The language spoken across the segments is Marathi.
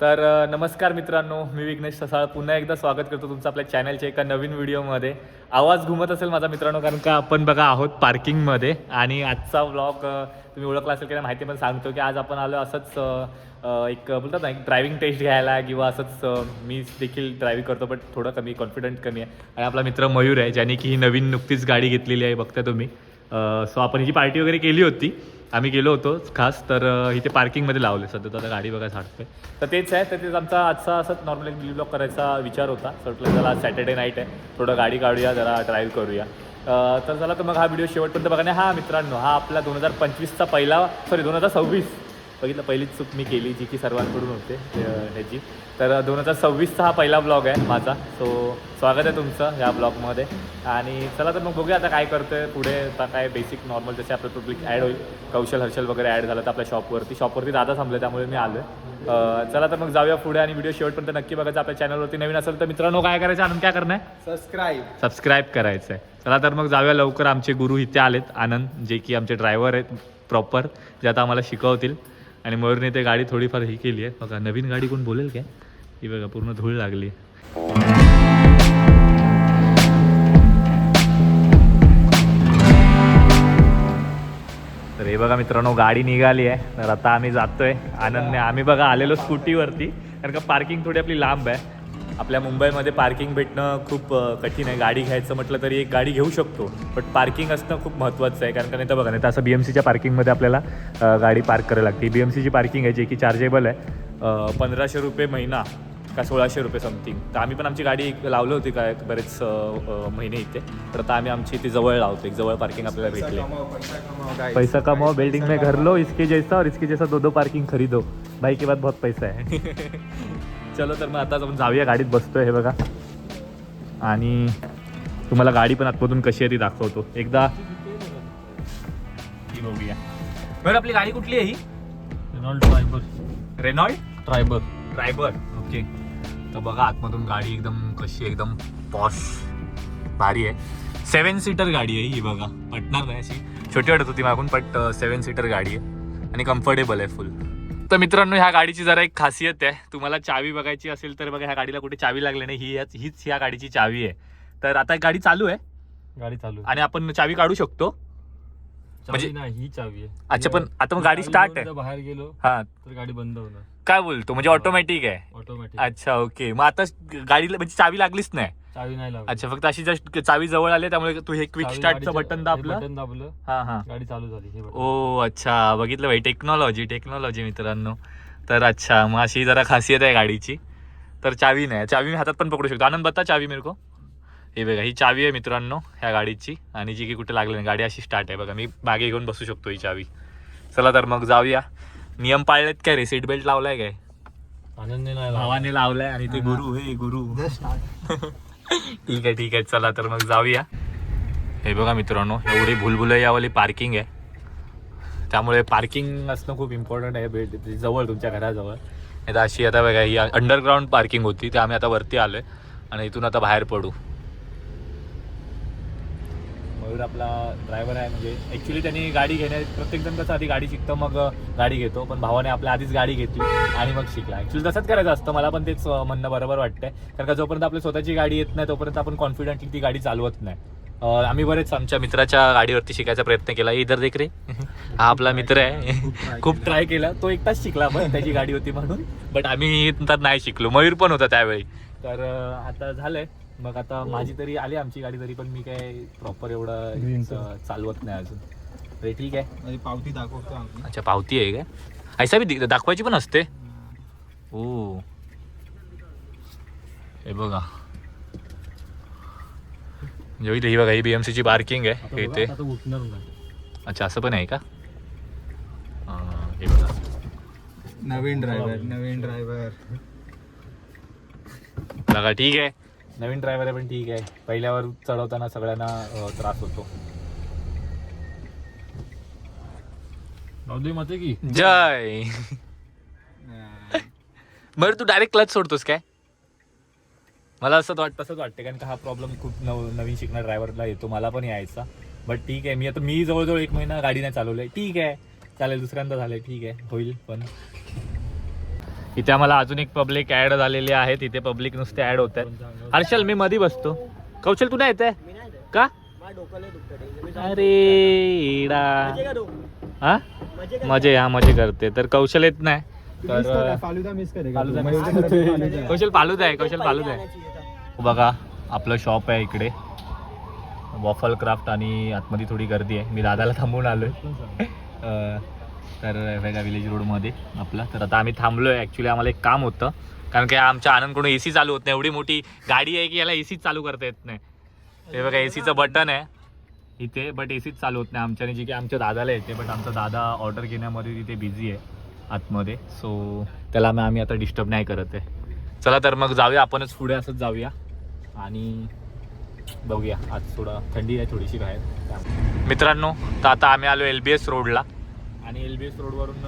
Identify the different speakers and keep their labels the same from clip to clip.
Speaker 1: तर नमस्कार मित्रांनो, मी विघ्नेश ससाळ पुन्हा एकदा स्वागत करतो तुमचं आपल्या चॅनलच्या एका नवीन व्हिडिओमध्ये. आवाज घुमत असेल माझा मित्रांनो, कारण का आपण बघा आहोत पार्किंगमध्ये. आणि आजचा व्लॉग तुम्ही ओळखला असेल की माहिती पण सांगतो की आज आपण आलो असंच एक बोलतात ना, एक ड्रायव्हिंग टेस्ट घ्यायला किंवा असंच मी देखील ड्रायव्हिंग करतो बट थोडं कॉन्फिडंट कमी आहे. आणि आपला मित्र मयूर आहे, ज्याने की ही नवीन नुकतीच गाडी घेतलेली आहे, बघता तुम्ही. सो आपण ही पार्टी वगैरे केली होती, आम्ही गेलो होतो खास. तर इथे पार्किंगमध्ये लावले सध्या, तर आता गाडी बघा सांगतोय. तर तेच आहे, तर तेच आमचा आजचा असंच नॉर्मल एक ब्लॉग करायचा विचार होता. तर म्हटलं चला आज सॅटर्डे नाईट आहे, थोडं गाडी काढूया, जरा ड्राईव्ह करूया. तर चला, तर मग हा व्हिडिओ शेवटपर्यंत बघा. हा मित्रांनो, हा आपला 2025चा पहिला 2026 बघितलं, पहिलीच चूक मी केली जी की सर्वांकडून होते ह्याची. तर 2026चा हा पहिला ब्लॉग आहे माझा. सो स्वागत आहे तुमचं ह्या ब्लॉगमध्ये. आणि चला तर मग बघूया आता काय करतो आहे पुढे. आता काय बेसिक नॉर्मल जसे आपलं पब्लिक ॲड होईल, कौशल हर्षल वगैरे ॲड झालं तर आपल्या शॉपवरती दादा थांबले, त्यामुळे मी आलो आहे. चला तर मग जाऊया पुढे आणि व्हिडिओ शेवटपर्यंत नक्की बघायचं. आपल्या चॅनलवरती नवीन असेल तर मित्रांनो काय करायचं, आनंद काय करणं आहे, सबस्क्राईब करायचं आहे. चला तर मग जाऊया लवकर. आमचे गुरु इथे आलेत, आनंद, जे की आमचे ड्रायव्हर आहेत प्रॉपर, जे आता आम्हाला शिकवतील. आणि मयूरने ते गाडी थोडीफार ही केली आहे बघा. नवीन गाडी कोण बोलेल काय, ही बघा पूर्ण धूळ लागली. तर हे बघा मित्रांनो, गाडी निघाली आहे. तर आता आम्ही जातोय आनंदने. आम्ही बघा आलेलो स्कूटीवरती, कारण का पार्किंग थोडी आपली लांब आहे. आपल्या मुंबईमध्ये पार्किंग भेटणं खूप कठीण आहे. गाडी घ्यायचं म्हटलं तरी एक गाडी घेऊ शकतो, बट पार्किंग असणं खूप महत्त्वाचं आहे. कारण का नाही तर बघा, नाही तर असं BMCच्या पार्किंगमध्ये आपल्याला गाडी पार्क करायला लागते. BMCची पार्किंग आहे जे की चार्जेबल आहे, 1500 रुपये महिना का 1600 रुपये समथिंग. तर आम्ही पण आमची गाडी लावली होती काय बरेच महिने इथे. तर आता आम्ही आमची इथे जवळ लावतो, एक जवळ पार्किंग आपल्याला भेटले. पैसा कमाओ, बिल्डिंग में घर लो, इसके जैसा और इसके जैसा दो पार्किंग खरीदो, भाई के बाद बहुत पैसा है. चलो तर मग आता आपण जाऊया, गाडीत बसतोय हे बघा. आणि तुम्हाला गाडी पण आतमधून कशी आहे ती दाखवतो एकदा. ही बघूया. बरं, आपली गाडी कुठली आहे ही? Reynold Triber. ओके. तर बघा आतमधून गाडी एकदम कशी, एकदम पॉश भारी आहे. 7 सीटर गाडी आहे ही बघा. पटणार नाही, अशी छोटी वाटत होती मागून, बट 7 सीटर गाडी आहे आणि कम्फर्टेबल आहे फुल. तर मित्रांनो, ह्या गाडीची जरा एक खासियत आहे. तुम्हाला चावी बघायची असेल तर बघा, ह्या गाडीला कुठे चावी लागली नाही, हीच ह्या गाडीची चावी आहे. तर आता गाडी चालू आहे आणि आपण चावी काढू शकतो. म्हणजे
Speaker 2: ही चावी आहे.
Speaker 1: अच्छा, पण आता मग गाडी स्टार्ट आहे,
Speaker 2: बाहेर गेलो
Speaker 1: हा
Speaker 2: तर गाडी बंद होणार.
Speaker 1: काय बोलतो, म्हणजे ऑटोमॅटिक आहे?
Speaker 2: ऑटोमॅटिक.
Speaker 1: अच्छा, ओके. मग आता गाडीला म्हणजे चावी लागलीच नाही?
Speaker 2: चावी नाही लागली.
Speaker 1: अच्छा, फक्त अशी जस्ट चावी जवळ आली, त्यामुळे तू हे क्विक स्टार्टचं बटन दाबलं, हा
Speaker 2: गाडी चालू झाली.
Speaker 1: ओ अच्छा, बघितलं भाई, टेक्नॉलॉजी मित्रांनो. तर अच्छा, मग अशी जरा खासियत आहे गाडीची. तर चावी नाही, चावी मी हातात पण पकडू शकतो. आनंद बता चावी मेरे को. हे बघा, ही चावी आहे मित्रांनो ह्या गाडीची, आणि जी की कुठे लागली नाही, गाडी अशी स्टार्ट आहे बघा. मी मागे घेऊन बसू शकतो ही चावी. चला तर मग जाऊया. नियम पाळलेत काय रे? सीट बेल्ट लावलाय काय?
Speaker 2: आनंदने नाही
Speaker 1: भावाने लावलाय आणि ते गुरु ठीक आहे. चला तर मग जाऊया. हे बघा मित्रांनो, एवढी भुलभुलैयावाली पार्किंग आहे, त्यामुळे पार्किंग असणं खूप इम्पॉर्टंट आहे जवळ, तुमच्या घराजवळ. नाही तर अशी आता बघा, ही अंडरग्राऊंड पार्किंग होती, ते आम्ही आता वरती आलोय आणि इथून आता बाहेर पडू. मयूर आपला ड्रायव्हर आहे. म्हणजे ॲक्च्युली त्यांनी गाडी प्रत्येकजण कसं आधी गाडी शिकतं मग गाडी घेतो, पण भावाने आपल्या आधीच गाडी घेतली आणि मग शिकला. ॲक्च्युली तसंच करायचं असतं, मला पण तेच म्हणणं बरोबर वाटतंय. कारण का जोपर्यंत आपली स्वतःची गाडी येत नाही तोपर्यंत आपण कॉन्फिडेंटली ती गाडी चालवत नाही. आम्ही बरेच आमच्या मित्राच्या गाडीवरती शिकायचा प्रयत्न केला. इधर देख रे, हा आपला मित्र आहे, खूप ट्राय केला. तो एकटाच शिकला पण त्याची गाडी होती म्हणून, बट आम्ही तर नाही शिकलो. मयूर पण होता त्यावेळी. तर आता झालंय. मग आता माझी तरी आली आमची गाडी, तरी पण मी काय प्रॉपर एवढं चालवत नाही अजून. अरे ठीक आहे,
Speaker 2: पावती दाखवतो.
Speaker 1: अच्छा, पावती आहे काय? ऐसा बी दाखवायची पण असते? ओ, हे बघा, जेव्हा ही बघा, ही BMCची पार्किंग आहे इथे. अच्छा, असं पण आहे का? हे बघा,
Speaker 2: नवीन ड्रायव्हर
Speaker 1: बघा. ठीक आहे, नवीन ड्रायव्हर आहे पण ठीक आहे. पहिल्यावर चढवताना सगळ्यांना त्रास होतो. जय. बरं, तू डायरेक्ट क्लच सोडतोस काय? मला तसंच वाटतं, कारण का हा प्रॉब्लेम खूप नवीन शिकणार ड्रायव्हरला येतो. मला पण यायचा, बट ठीक आहे. मी जवळजवळ 1 महिना गाडी नाही चालवलंय. ठीक आहे, चालेल, दुसऱ्यांदा झालंय, ठीक आहे, होईल. पण इथे आम्हाला अजून एक पब्लिक ऍड झालेली आहे. तिथे पब्लिक नुसते ऍड होत आहेत. हर्षल मी मध्ये बसतो. कौशल तू नाही येत आहे का? अरे इडा. हा मजे करते तर कौशल येत नाही. तर
Speaker 2: फालुदा मिस
Speaker 1: कौशल फालुदा आहे. कौशल फालुदा आहे. बघा आपलं शॉप आहे इकडे वॉफल क्राफ्ट आणि आतमध्ये थोडी गर्दी आहे. मी दादाला थांबवून आलोय. तर वेगळ्या विलेज रोडमध्ये आपला. तर आता आम्ही थांबलोय. ॲक्च्युली आम्हाला एक काम होतं कारण की आमच्या आनंदकडून AC चालू होत नाही. एवढी मोठी गाडी आहे की याला AC चालू करता येत नाही. ते बघा ACचं बटन आहे इथे बट ACच चालू होत नाही आमच्याने. जे की आमच्या दादाला येते बट आमचा दादा ऑर्डर घेण्यामध्ये तिथे बिझी आहे आतमध्ये. सो त्याला आम्ही आता डिस्टर्ब नाही करत आहे. चला तर मग जाऊया आपणच पुढे असंच जाऊया आणि बघूया. आज थोडा थंडी आहे थोडीशी बाहेर मित्रांनो. तर आता आम्ही आलो LBS रोडला आणि LBS रोडवरून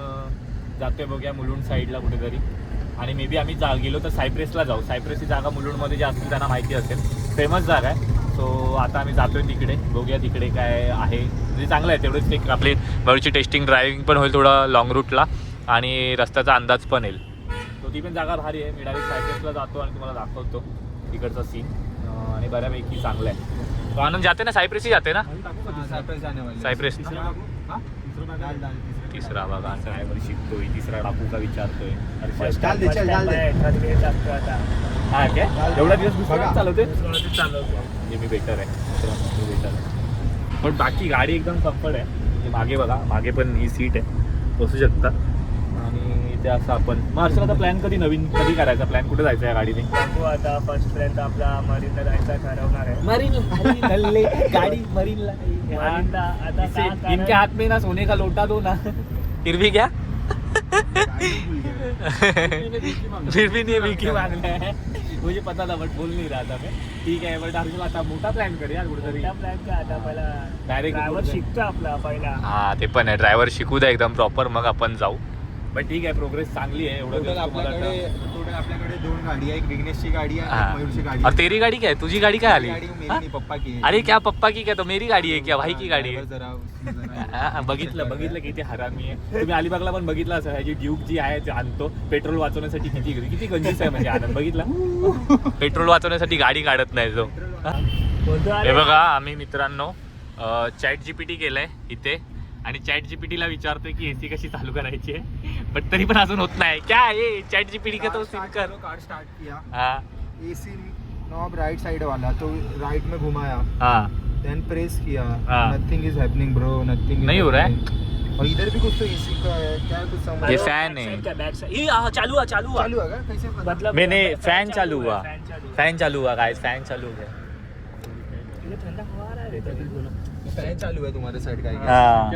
Speaker 1: जातोय बघूया मुलुंड साईडला कुठेतरी. आणि मे बी आम्ही गेलो तर सायप्रेसला जाऊ. सायप्रेस ही जागा मुलुंडमध्ये जे असतील त्यांना माहिती असेल. फेमस जागा आहे. सो आता आम्ही जातोय तिकडे. बघूया तिकडे काय आहे. म्हणजे चांगलं आहे तेवढंच. एक आपली मयूरची टेस्टिंग ड्रायव्हिंग पण होईल थोडं लॉंग रूटला आणि रस्त्याचा अंदाज पण येईल. तो ती पण जागा भारी आहे. मी डायरेक्ट सायप्रेसला जातो आणि तुम्हाला दाखवतो तिकडचा सीन. आणि बऱ्यापैकी चांगलं आहे. तो आनंद जाते ना सायप्रेसही जाते ना. सायप्रेस तिसरा बघा ड्रायव्हर शिकतोय. तिसरा टाकू का विचारतोय. हा काय एवढा दिवस दुसरा चालवते. म्हणजे मी बेटर आहे. पण बाकी गाडी एकदम कम्फर्ट आहे. म्हणजे मागे बघा मागे पण ही सीट आहे बसू शकता. आणि इथे असं आपण मग आता प्लॅन कधी करायचा. प्लॅन कुठे जायचा या गाडीने.
Speaker 3: बघू आता फर्स्ट पर्यंत आपला मरीनला जायचा ठरवणार आहे.
Speaker 1: मरीन गाडी मरीनला.
Speaker 3: आता
Speaker 1: इनके हाथ में ना सोने का लोटा दो ना. फिर भी क्या फिर भी नहीं विकी मांगना है. मुझे पता था बट बोल नहीं रहा था मैं. ठीक आहे बट आता मोठा प्लॅन करूया कुठेतरी.
Speaker 3: प्लॅन का आता पहिला
Speaker 1: डायरेक्ट
Speaker 3: ड्रायव्हर शिकतो आपला पहिला.
Speaker 1: हा ते पण आहे. ड्रायव्हर शिकू द्या एकदम प्रॉपर मग आपण जाऊ. बट ठीक आहे प्रोग्रेस चांगली आहे. एवढं
Speaker 2: आपल्याकडे 2 गाडी आहे. एक विघ्नेशची गाडी आहे
Speaker 1: हाँ.
Speaker 2: एक मयूरची गाडी
Speaker 1: और तेरी गाडी क्या है. तुझी गाडी काय आली.
Speaker 2: गाडी मेरी
Speaker 1: हाँ?
Speaker 2: नहीं, पप्पा की है.
Speaker 1: अरे क्या पप्पा की क्या तो मेरी गाडी आहे क्या भाई की गाडी आहे.
Speaker 2: जरा
Speaker 1: बघितलं किती हरामी आहे. तुम्ही अलिबागला पण बघितलं असं ह्याची ड्यूक जी आहे ते आणतो पेट्रोल वाचवण्यासाठी. किती गंजीस आहे म्हणजे आनंद बघितला. पेट्रोल वाचवण्यासाठी गाडी काढत नाही जो. हे बघा आम्ही मित्रांनो चॅट GPT केलंय इथे आणि चॅट GPTला विचारतोय की AC कशी चालू करायची आहे. बट तरी पण अजून होत नाही. क्या आहे चॅट GPT का तो
Speaker 2: कार स्टार्ट किया.
Speaker 1: हाँ
Speaker 2: AC नॉब राइट साइड वाला तो राइट में घुमाया.
Speaker 1: हाँ
Speaker 2: देन प्रेस किया.
Speaker 1: हाँ.
Speaker 2: Nothing is happening bro. Nothing
Speaker 1: नहीं हो रहा है.
Speaker 2: और इधर भी कुछ तो AC का है. क्या कुछ समझ
Speaker 1: ये फैन है. चालू हुआ
Speaker 2: चालू है क्या कैसे पता?
Speaker 3: मतलब
Speaker 1: मैंने फैन चालू हुआ गाइस. फैन चालू हो गया.
Speaker 3: ठंडा हवा आ रहा है रे.
Speaker 2: फैन चालू है तुम्हारे साइड का.
Speaker 1: हाँ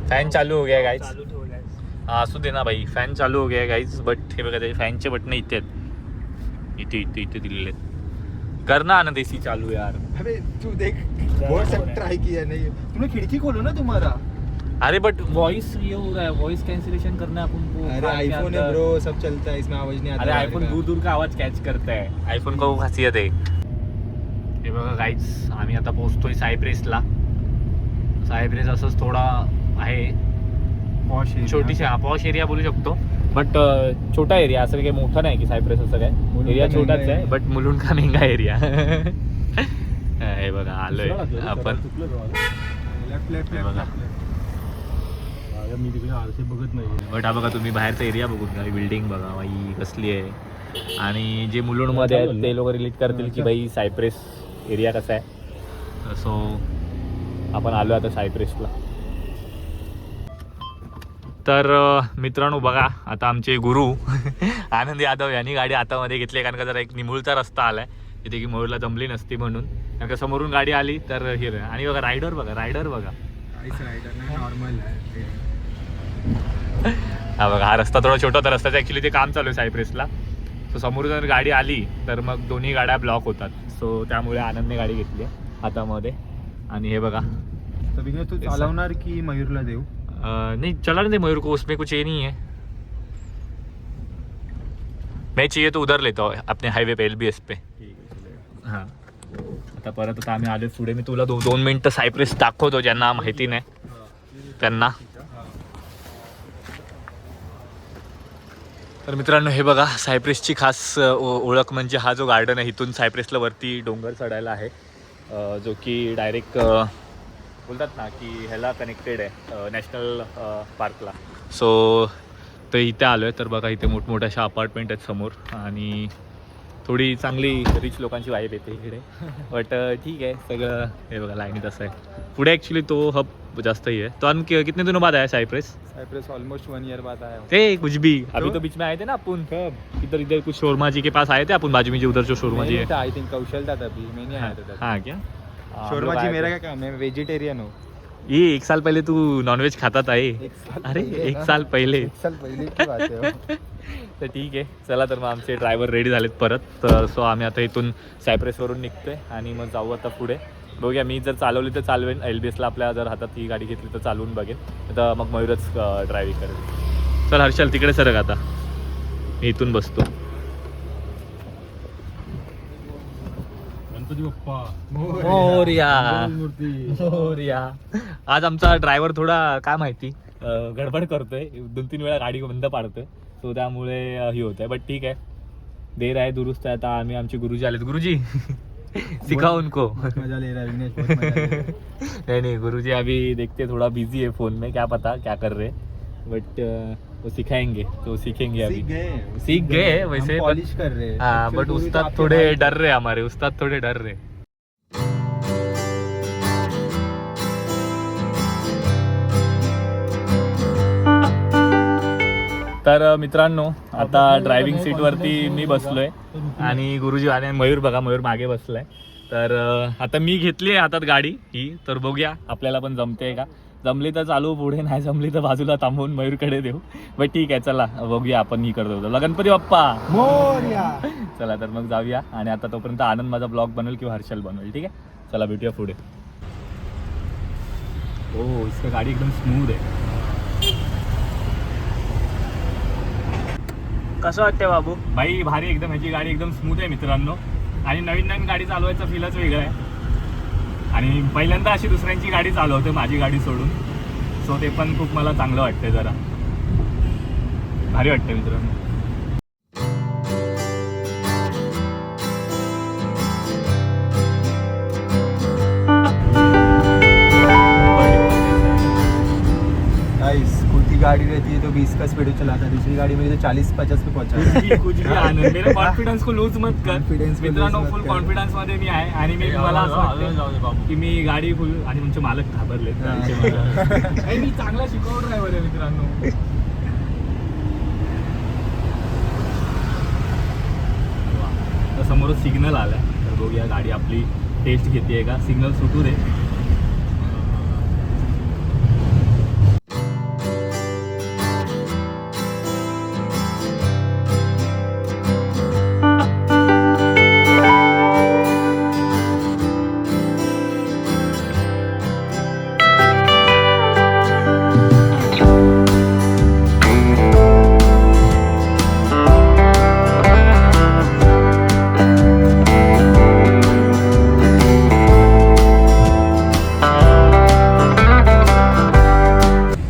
Speaker 1: फॅन चालू हो गया गाइस.
Speaker 3: चालू ठेव guys.
Speaker 1: हा असू दे ना भाई. फॅन चालू हो गया गाइस. बट हे बघा त्याचे फॅनचे बटन इथे आहेत. इथे दिलेले आहेत. कर ना आनंद AC चालू यार.
Speaker 2: अबे तू देख बहुत सब ट्राई किया नहीं. तुमने खिड़की खोलो ना तुम्हारा.
Speaker 1: अरे बट वॉइस ये हो रहा है. वॉइस कैंसिलेशन करना है अपन को.
Speaker 2: अरे आईफोन है ब्रो सब चलता है इसमें आवाज नहीं आता.
Speaker 1: अरे आईफोन दूर का आवाज कॅच करता है. आईफोन का वो खासियत आहे. हे बघा गाईज आम्ही आता पोहोचतोय सायप्रेसला. सायप्रेस असंच थोडा आहे छोटीशी पॉश एरिया बोलू शकतो. बट छोटा एरिया असं काही मोठा नाही की सायप्रेस असं काय. एरिया छोटाच आहे बट मुलुंड का मेंगा एरिया. हे बघा आलोय आपण. हे बघा
Speaker 2: मी तिकडे आरसे बघत नाही.
Speaker 1: बट हा बघा तुम्ही बाहेरचा एरिया बघून घ्या. बिल्डिंग बघा बाई कसली आहे. आणि जे मुलुंडमध्ये आहेत ते लोक रिलेट करतील की बाई सायप्रेस एरिया कसा आहे. सो आपण आलो आता सायप्रेसला. तर मित्रांनो बघा आता आमचे गुरु आनंद यादव यांनी गाडी हातामध्ये घेतली कारण का जरा एक निमुळचा रस्ता आलाय तिथे की मयूरला जमली नसती म्हणून. कारण का समोरून गाडी आली तर हे. आणि बघा रायडर बघा
Speaker 2: नॉर्मल
Speaker 1: हा बघा हा रस्ता थोडा छोटा होता. रस्त्याचं ॲक्च्युली ते काम चालू आहे सायप्रेसला. सो समोरून जर गाडी आली तर मग दोन्ही गाड्या ब्लॉक होतात. सो त्यामुळे आनंदने गाडी घेतली हातामध्ये. आणि हे बघा
Speaker 2: तू चालवणार की मयूरला देऊ.
Speaker 1: नहीं चलाने दे मयूर को. उसमें कुछ ये नहीं है. मैं चाहिए तो उधर लेता हूँ अपने हाईवे पे LBS पे. हां आता परत आता आम्ही आलो पुढे. मी तुला 2 मिनिटं सायप्रेस दाखवतो ज्यांना माहिती नाही त्यांना. तर मित्रांनो हे बघा सायप्रेसची खास ओळख म्हणजे हा जो गार्डन आहे इथून सायप्रेसला वरती डोंगर चढायला आहे जो की डायरेक्ट बोलतात ना की ह्याला कनेक्टेड आहे नॅशनल पार्कला. सो तर इथे आलो आहे तर बघा इथे मोठमोठ्या अशा अपार्टमेंट आहेत समोर आणि थोडी चांगली रिच लोकांची वाईब येते इकडे. बट ठीक आहे सगळं हे बघा लाईनीत असं आहे. पुढे ॲक्च्युली तो हब जास्त ही है. तो हम कितने दिनों बाद आया साइप्रस?
Speaker 2: साइप्रस ऑलमोस्ट 1 ईयर बाद आया हूँ.
Speaker 1: थे कुछ भी अभी तो बीच में आए थे ना अपन इधर इधर कुछ शोरमा जी के पास आए थे अपन बाजू में जो उधर जो शोरमा जी है.
Speaker 2: आई थिंक कौशल था तभी, मैं नहीं आया था तभी.
Speaker 1: हाँ क्या
Speaker 2: शोरमा जी मेरा क्या काम है, मैं वेजिटेरियन हूँ.
Speaker 1: ये 1 साल पहले तू नॉनवेज खाता था ये.
Speaker 2: 1 साल
Speaker 1: अरे
Speaker 2: पहिले
Speaker 1: 1
Speaker 2: ना.
Speaker 1: साल पहिले.
Speaker 2: 1 साल पहिले की बात है हो.
Speaker 1: तर ठीक आहे चला तर मग आमचे ड्रायव्हर रेडी झालेत परत. तर सो आम्ही आता इथून सायप्रेसवरून निघतोय आणि मग जाऊ आता पुढे. बघूया मी जर चालवली तर चालवेन. LBSला आपल्या जर हातात ही गाडी घेतली तर चालवून बघेन. तर मग मयूरच ड्रायव्हिंग करेल. चल हर्षल तिकडे सरक आता मी इथून बसतो. गणपती बाप्पा मोरया मोरया. आज आमचा ड्रायव्हर थोडा काय माहिती गडबड करतोय 2-3 वेळा गाडी बंद पाडतोय. सो त्यामुळे ही होत आहे. बट ठीक आहे देर आहे दुरुस्त आहे. आता आम्ही आमचे गुरुजी आलेत. गुरुजी सिखाओ उनको.
Speaker 2: मजा ले रहा है विनेश, बहुत मजा ले रहा है.
Speaker 1: नहीं गुरुजी अभी देखते थोड़ा बिजी है फोन में क्या पता क्या कर रहे. बट वो सिखाएंगे तो सीखेंगे अभी. सीख गए वैसे
Speaker 2: पॉलिश कर रहे हैं.
Speaker 1: हाँ
Speaker 2: Actual
Speaker 1: बट
Speaker 2: गुरु तो
Speaker 1: उस्ताद
Speaker 2: आपके
Speaker 1: थोड़े
Speaker 2: भाई
Speaker 1: डर रहे हमारे. उस्ताद थोड़े डर रहे. तर मित्रांनो आता ड्रायव्हिंग सीटवरती मी बसलोय आणि गुरुजी आणि मयूर बघा मयूर मागे बसलाय. तर आता मी घेतली आहे हातात गाडी ही. तर बघूया आपल्याला पण जमते का. जमली तर चालू पुढे, नाही जमली तर बाजूला थांबवून मयूरकडे देऊ. बट ठीक आहे चला बघूया आपण ही करतो. चला गणपती बाप्पा
Speaker 2: मोरया.
Speaker 1: चला तर मग जाऊया. आणि आता तोपर्यंत आनंद माझा ब्लॉग बनवेल किंवा हर्षल बनवेल. ठीक आहे चला भेटूया पुढे. हो इसका गाडी एकदम स्मूथ आहे.
Speaker 3: कसं वाटतंय बाबू?
Speaker 1: भाई भारी एकदम. ह्याची गाडी एकदम स्मूथ आहे मित्रांनो. आणि नवीन नवीन गाडी चालवायचा फीलच वेगळं आहे. आणि पहिल्यांदा अशी दुसऱ्यांची गाडी चालवते माझी गाडी सोडून. सो ते पण खूप मला चांगलं वाटतंय. जरा भारी वाटतंय मित्रांनो.
Speaker 2: गाइस खुद की गाड़ी रहती है तो 20 का स्पीड चलाता है, दूसरी गाड़ी में तो 40-50 पे पहुंचा.
Speaker 1: कुछ भी आनंद. मेरे कॉन्फिडन्स को लूज मत कर
Speaker 2: Confidence को
Speaker 1: मित्रांनो.
Speaker 2: lose मत
Speaker 1: फुल
Speaker 2: कर.
Speaker 1: कॉन्फिडन्स मध्ये मी आहे. आणि मी मला असं वाटतं की मी गाडी फुल. आणि तुमचे मालक घाबरले. मी चांगला शिकवून ड्रायव्हर आहे मित्रांनो. तर समोरच सिग्नल आलाय. तर बघूया गाडी आपली टेस्ट घेते का. सिग्नल सुटू दे.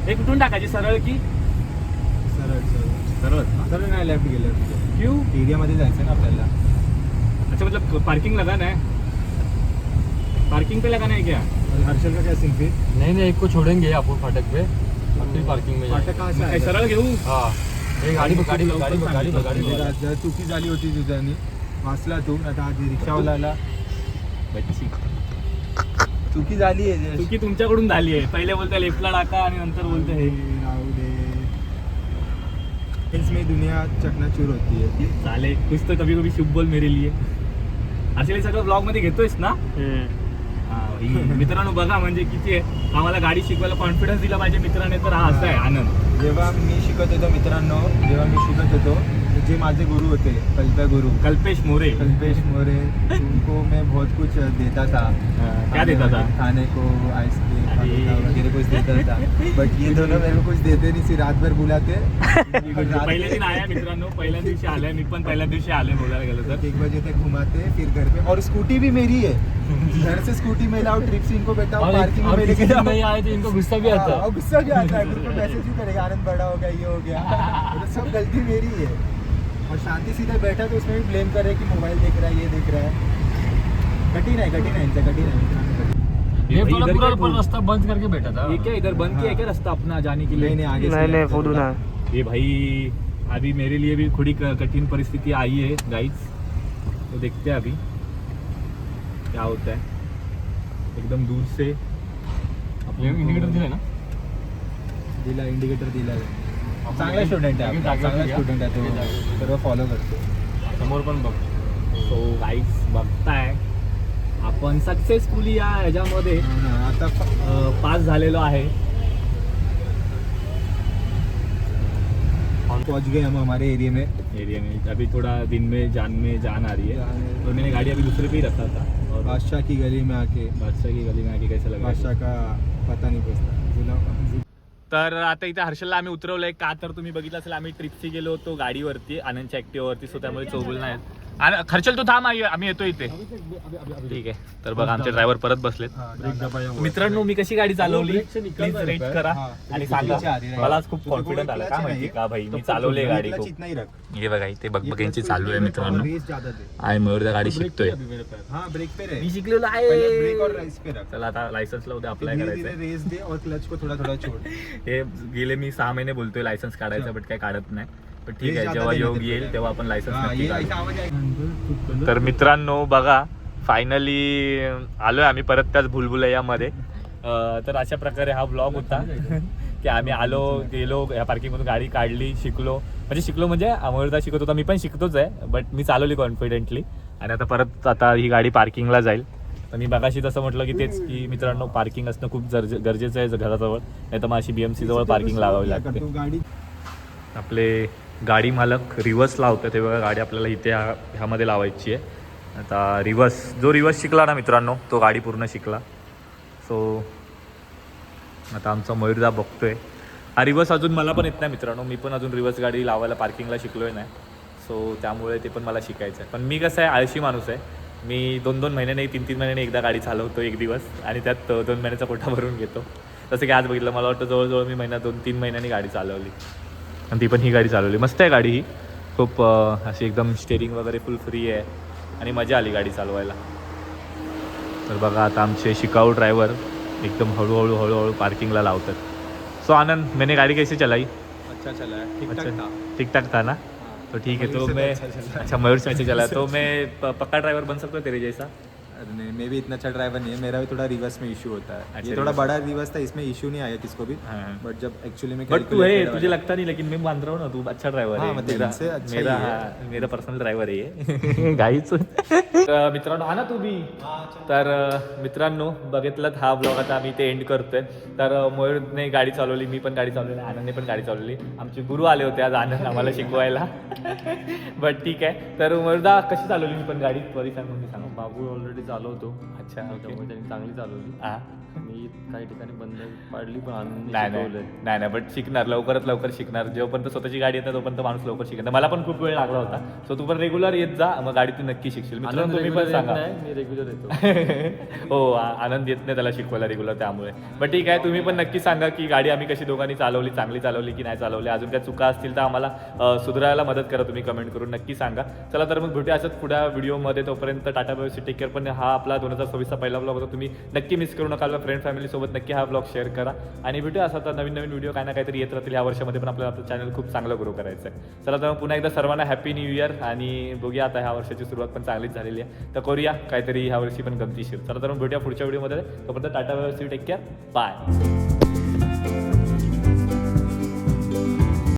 Speaker 1: हे कुठून टाकायची सरळ की
Speaker 2: सरळ
Speaker 1: सरळ
Speaker 2: सरळ नाही, लेफ्ट गेलं.
Speaker 1: क्यों.
Speaker 2: एरियामध्ये जायचं ना आपल्याला.
Speaker 1: अच्छा मतलब पार्किंग लगाना है. पार्किंग पे लगाना है क्या.
Speaker 2: और हर्षल का क्या सीन फिर?
Speaker 4: नहीं एक को छोड़ेंगे आपको फाटक पे, अपनी पार्किंग में
Speaker 2: फाटक कहाँ से
Speaker 1: काय
Speaker 2: आहे?
Speaker 1: सरळ घेऊ.
Speaker 4: हाँ गाड़ी
Speaker 2: जर चुकी झाली होती तुझ्यानी वाचला तू. आता आज रिक्षावाला आला.
Speaker 1: बच्ची
Speaker 2: चुकी झाली आहे.
Speaker 1: चुकी तुमच्याकडून झाली आहे. पहिले बोलते लेफ्टला टाका आणि नंतर बोलते हे.
Speaker 2: राहू दे. इसमें दुनिया चकनाचूर होती है.
Speaker 1: चाले कुछ तो कभी कभी शुभ बोल मेरे लिए. असे सगळं ब्लॉग मध्ये घेतोयस ना. हा, ही मित्रांनो बघा म्हणजे किती आहे. आम्हाला गाडी शिकवायला कॉन्फिडन्स दिला पाहिजे मित्राने. तर हा असा आहे आनंद.
Speaker 2: जेव्हा मी शिकत होतो मित्रांनो, जेव्हा मी शिकत होतो जे माझे गुरु होते कल्प्या गुरु
Speaker 1: कल्पेश मोरे
Speaker 2: कल्पेश मोरे उनको मैं बहुत कुछ देता था।
Speaker 1: क्या देता था?
Speaker 2: खाने को आइसक्रीम
Speaker 1: अरे।
Speaker 2: वगैरह कुछ देता था। बट ये दोनों मेरे को कुछ देते नहीं, सिर्फ रात भर बुलाते।
Speaker 1: पहिल्या दिन आया मित्रांनो, पहिल्या दिवशी आलाय मी पण पहिल्या दिवशी आलोय बोलायला गेलं तर
Speaker 2: 1 बजे तक घुमाते फिर घर पे, और स्कूटी भी मेरी है। घर से स्कूटी में लाओ, ट्रिप से इनको बैठाओ, पार्किंग में लेके जाओ।
Speaker 4: नहीं आए तो इनको गुस्सा भी आता
Speaker 2: और गुस्सा भी आता है, ग्रुप में मैसेज भी करेगा आनंद बड़ा हो गया, ये हो गया। तो सब गलती मेरी है। और शांति सीधे बैठा तो उसमें भी ब्लेम कर रहे कि मोबाइल देख रहा है, ये देख रहा है। कठिन है इनसे, कठिन है।
Speaker 4: ये
Speaker 1: भाई इधर
Speaker 4: पूरा
Speaker 1: क्या
Speaker 4: पूरा रास्ता बंद करके बैठा था।
Speaker 1: ये क्या इधर बंद किया है क्या रास्ता अपना जाने के लिए?
Speaker 2: नहीं आगे से
Speaker 3: नहीं
Speaker 2: जाता है
Speaker 3: फोड़ू
Speaker 2: थोड़ा।
Speaker 3: ना।
Speaker 1: ये भाई अभी मेरे लिए भी थोड़ी कठिन परिस्थिति आई है गाइस, तो देखते हैं अभी क्या होता है। एकदम दूर से
Speaker 4: इंडिकेटर दिलाय ना?
Speaker 2: दिला, इंडिकेटर दिला. चांगला स्टुडंट आहे आपला, चांगला स्टुडंट आहे तो, सर्व फॉलो करतो.
Speaker 4: समोर पण बघ.
Speaker 1: सो गाईज बघताय आपण सक्सेसफुली या ह्याच्यामध्ये
Speaker 2: आता
Speaker 1: पास झालेलो आहे.
Speaker 2: पहुंच गए हम हमारे एरिया में.
Speaker 1: एरिया में अभी थोड़ा दिन में जान आ रही है, तो मैंने गाड़ी अभी दूसरे पे ही रखा था. और
Speaker 2: बादशाह की गली में आके,
Speaker 1: बादशाह की गली में आके कैसा लगा?
Speaker 2: बादशाह का पता नहीं पोचला.
Speaker 1: तर आता इथे हर्षलला आम्ही उतरवलंय का, तर तुम्ही बघितलं असेल आम्ही ट्रिपची गेलो होतो गाडीवरती, आनंदच्या ऍक्टिव्हावरती, सो त्यामुळे चौगुल नाही. आणि हर्षल तू थांब, आम्ही येतो इथे. ठीक आहे, तर बघा आमचे ड्रायव्हर परत बसलेत. मित्रांनो मी कशी गाडी चालवली प्लीज रेट करा आणि सांगा. मला आज खूप कॉन्फिडन्स आला, का माहिती का भाई, मी चालवली गाडी खूप.
Speaker 2: इतना ही रख.
Speaker 1: हे बघा इथे बघबघांची चालू आहे मित्रांनो,
Speaker 2: रेस ज्यादा दे.
Speaker 1: आणि मयूर गाडी शिकतोय.
Speaker 2: हाँ ब्रेक पे रहे.
Speaker 1: मी शिकलेलो
Speaker 2: पहले ब्रेक और
Speaker 1: आहे.
Speaker 2: राइस पे रख.
Speaker 1: चला आता लायसन्सला उद्या अप्लाय
Speaker 2: धीरे धीरे
Speaker 1: करायचंय.
Speaker 2: रेस दे और क्लच को थोड़ा थोड़ा छोड़.
Speaker 1: हे गेले मी 6 महिने बोलतोय लायसन्स काढायचं, बट काय काढत नाही. पण ठीक आहे,
Speaker 2: जादा
Speaker 1: जेव्हा
Speaker 2: देणार
Speaker 1: योग
Speaker 2: ते
Speaker 1: येईल
Speaker 2: पहिले.
Speaker 1: तेव्हा आपण लायसन्स
Speaker 2: हाँ,
Speaker 1: नक्की
Speaker 2: ये
Speaker 1: काढू.
Speaker 2: ऐसा आवाज आएगा.
Speaker 1: तर मित्रांनो बघा फायनली आलोय आम्ही परत त्याच भुलभुलैयामध्ये. तर अशा प्रकारे हा ब्लॉग होता की आम्ही गेलो या पार्किंगमधून, गाडी काढली, शिकलो म्हणजे अमरदा शिकत होता, मी पण शिकतोच आहे, बट मी चालवली कॉन्फिडेंटली. आणि आता परत ही गाडी पार्किंगला जाईल. तर मी बघाशी तसं म्हटलं की तेच की मित्रांनो पार्किंग असणं खूप गरजेचं आहे घराजवळ, नाही तर मग अशी BMC जवळ पार्किंग लावावी लागते.
Speaker 2: तो गाड़ी
Speaker 1: आपले गाडी मालक रिव्हर्स लावतात, ते बघा गाडी आपल्याला इथे ह्यामध्ये लावायची आहे. आता जो रिव्हर्स शिकला ना मित्रांनो, तो गाडी पूर्ण शिकला. सो आता आमचा मयूरदा बघतोय. हा रिव्हर्स अजून मला पण येत नाही मित्रांनो, मी पण अजून रिव्हर्स गाडी लावायला पार्किंगला शिकलोय नाही. सो त्यामुळे ते पण मला शिकायचं आहे. पण मी कसं आहे, आळशी माणूस आहे. मी 2-2 महिन्याने 3-3 महिन्याने एकदा गाडी चालवतो एक दिवस, आणि त्यात 2 महिन्याचा कोटा भरून घेतो. तसं की आज बघितलं, मला वाटतं जवळजवळ मी 2-3 महिन्यांनी गाडी चालवली, आणि ती पण ही गाडी चालवली. मस्त आहे गाडी ही, खूप अशी एकदम स्टेरिंग वगैरे फुल फ्री आहे, आणि मजा आली गाडी चालवायला. तर बघा आता आमचे शिकाऊ ड्रायव्हर एकदम हळूहळू पार्किंगला लावतात. सो आनंद, मैंने गाड़ी कैसे चलाई?
Speaker 2: अच्छा चला है, ठीक ठाक था.
Speaker 1: ठीक ठाक था ना? तो ठीक है, तो मैं अच्छा मयूर से अच्छा चला, तो मैं पक्का ड्राइवर बन सकता हूँ तेरे जैसा?
Speaker 2: अरे नहीं, मैं भी इतना अच्छा ड्राइवर नहीं है, मेरा भी थोड़ा रिवर्स में इशू होता है.
Speaker 1: अच्छा,
Speaker 2: ये थोड़ा
Speaker 1: reverse
Speaker 2: बड़ा रिवर्स था, इसमें इशू नहीं आया किसको भी.
Speaker 1: हाँ.
Speaker 2: बट जब एक्चुअली में
Speaker 1: बट तू है, तुझे लगता नहीं, लेकिन मैं मान रहा हूँ ना तू अच्छा ड्राइवर
Speaker 2: हाँ,
Speaker 1: है.
Speaker 2: मतलब इनसे अच्छा
Speaker 1: मेरा
Speaker 2: ही है.
Speaker 1: हाँ, मेरा पर्सनल ड्रायव्हर आहे गाईच. मित्रांनो हा ना तू बी. तर मित्रांनो बघितलं हा ब्लॉग आता आम्ही इथे एंड करतोय. तर मयूरने गाडी चालवली, मी पण गाडी चालवली, आनंदने पण गाडी चालवली. आमचे गुरु आले होते आज आनंद आम्हाला शिकवायला. बट ठीक आहे. तर मयूरदा कशी चालवली मी पण गाडी त्वरी सांगून मी सांगू.
Speaker 4: बाबू ऑलरेडी चालवतो.
Speaker 1: अच्छा
Speaker 4: त्यामुळे त्यांनी चांगली चालवली.
Speaker 1: हां
Speaker 4: मी काही ठिकाणी बंद पाडली, पण आनंद
Speaker 1: नाही बट शिकणार, लवकरात लवकर शिकणार. जोपर्यंत स्वतःची गाडी येते तोपर्यंत माणूस लवकर शिकणार. मला पण खूप वेळ लागला होता. सो तू पण रेग्युलर येत जा, मग गाडी तू नक्की शिकशील. मित्रांनो तुम्ही पण सांगा.
Speaker 4: मी रेग्युलर येतो.
Speaker 1: हो, आनंद येत नाही त्याला शिकवायला रेग्युलर, त्यामुळे. बट ठीक आहे, तुम्ही पण नक्की सांगा की गाडी आम्ही कशी दोघांनी चालवली, चांगली चालवली की नाही चालवली. अजून काय चुका असतील तर आम्हाला सुधारायला मदत करा, तुम्ही कमेंट करून नक्की सांगा. चला तर मग भेटूया असंच पुढ्या व्हिडिओमध्ये. तोपर्यंत टाटा बाय, टेक केअर. पण हा आपला 2026चा पहिला ब्लॉग होता, तुम्ही नक्की मिस करू नका. फ्रेंड फॅमिलीसोबत नक्की हा ब्लॉग शेअर करा, आणि भेटूया असं तर नवीन व्हिडिओ काय ना काहीतरी येत राहतील. या वर्षामध्ये पण आपल्याला आपलं चॅनल खूप चांगलं ग्रो करायचं आहे. चला तर मग पुन्हा एकदा सर्वांना हॅपी न्यू इयर, आणि बघूया आता ह्या वर्षाची सुरुवात पण चांगलीच झालेली आहे, तर करूया काहीतरी ह्या वर्षी पण गमतीशीर. चला तर मग भेटूया पुढच्या व्हिडिओमध्ये. तोपर्यंत टाटा बाय, टेक केअर, बाय.